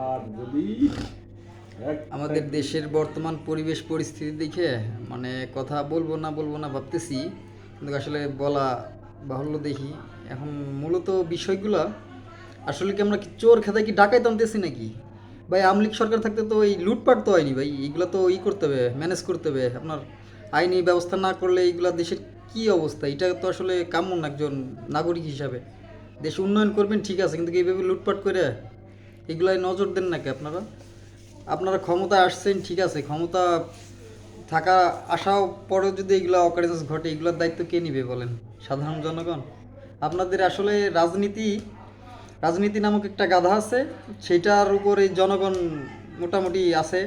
আর যদি আমাদের দেশের বর্তমান পরিবেশ পরিস্থিতি দেখে মানে কথা বলবো না ভাবতেছি, কিন্তু আসলে বলা বাহুল্য দেখি। এখন মূলত বিষয়গুলা আসলে কি আমরা কি চোর খেদায় কি ডাকাইতে আনতেছি নাকি ভাই? আমলিক সরকার থাকতে তো এই লুটপাট তো হয়নি ভাই, এইগুলো তো করতে হবে, ম্যানেজ করতে হবে। আপনার আইনি ব্যবস্থা না করলে এইগুলা দেশের কি অবস্থা, এটা তো আসলে কাম্য না একজন নাগরিক হিসাবে। দেশ উন্নয়ন করবেন ঠিক আছে, কিন্তু এইভাবে লুটপাট করে এগুলাই নজর দেন নাকি আপনারা? আপনারা ক্ষমতায় আসছেন ঠিক আছে, ক্ষমতা থাকা আসাও পরেও যদি এগুলো অকারেন্স ঘটে, এগুলোর দায়িত্ব কে নিবে বলেন? সাধারণ জনগণ। আপনাদের আসলে রাজনীতি রাজনীতি নামক একটা গাধা আছে, সেটার উপরে জনগণ মোটামুটি আছে।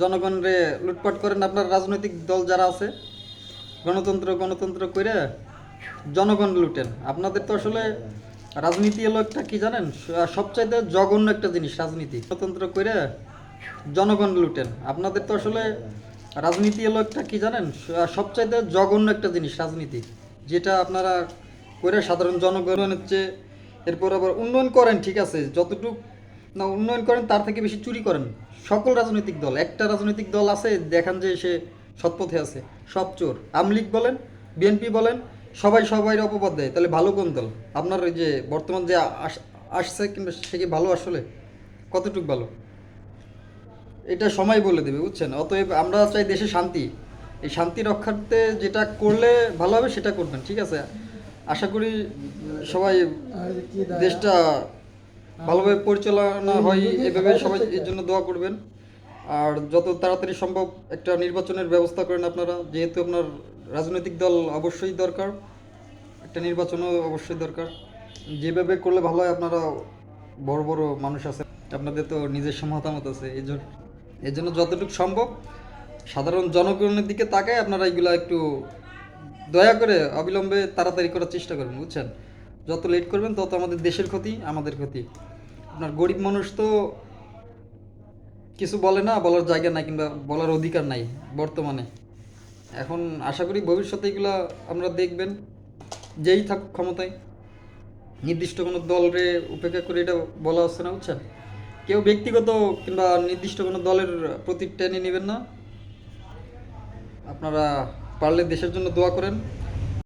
জনগণরে লুটপাট করেন আপনার রাজনৈতিক দল যারা আছে, গণতন্ত্র গণতন্ত্র করে জনগণ লুটেন। আপনাদের তো আসলে রাজনীতি হলো একটা কি জানেন, সবচাইতে জঘন্য একটা জিনিস রাজনীতি। গণতন্ত্র করে জনগণ লুটেন। আপনাদের তো আসলে রাজনীতি হলো একটা কি জানেন, সবচাইতে জঘন্য একটা জিনিস রাজনীতি, যেটা আপনারা করে সাধারণ জনগণ হচ্ছে। এরপর আবার উন্নয়ন করেন ঠিক আছে, যতটুকু না উন্নয়ন করেন তার থেকে বেশি চুরি করেন। সকল রাজনৈতিক দল, একটা রাজনৈতিক দল আছে দেখান যে সে সৎপথে আছে, সব চোর। আমলিগ বলেন, বিএনপি বলেন, সবাই সবাই অপবাদ দেয়। তাহলে ভালো কোন দল? আপনার ওই যে বর্তমান যে আসছে, কিন্তু সে কি ভালো আসলে? কতটুকু ভালো এটা সময় বলে দেবে, বুঝছেন? অতএব আমরা চাই দেশে শান্তি। এই শান্তি রক্ষার্থে যেটা করলে ভালো হবে সেটা করবেন, ঠিক আছে? আশা করি সবাই দেশটা ভালোভাবে পরিচালনা হয়, এভাবে সবাই এর জন্য দোয়া করবেন। আর যত তাড়াতাড়ি সম্ভব একটা নির্বাচনের ব্যবস্থা করেন আপনারা, যেহেতু আপনার রাজনৈতিক দল অবশ্যই দরকার, একটা নির্বাচনও অবশ্যই দরকার। যেভাবে করলে ভালো হয়, আপনারা বড় বড় মানুষ আছে, আপনাদের তো নিজস্ব মতামত আছে, এই জন্য যতটুকু সম্ভব সাধারণ জনগণের দিকে তাকায় আপনারা এগুলা একটু দয়া করে অবিলম্বে তাড়াতাড়ি করার চেষ্টা করবেন, বুঝছেন? যত লেট করবেন তত আমাদের দেশের ক্ষতি, আমাদের ক্ষতি। আপনার গরিব মানুষ তো কিছু বলে না, বলার জায়গা নাই কিংবা বলার অধিকার নাই বর্তমানে। এখন আশা করি ভবিষ্যতে এগুলা আমরা দেখবেন, যেই থাকুক ক্ষমতায়, নির্দিষ্ট কোনো দলরে উপেক্ষা করে এটা বলা হচ্ছে না, বুঝছেন? কেউ ব্যক্তিগত কিংবা নির্দিষ্ট কোনো দলের প্রতি টেনে নেবেন না। আপনারা পারলে দেশের জন্য দোয়া করেন।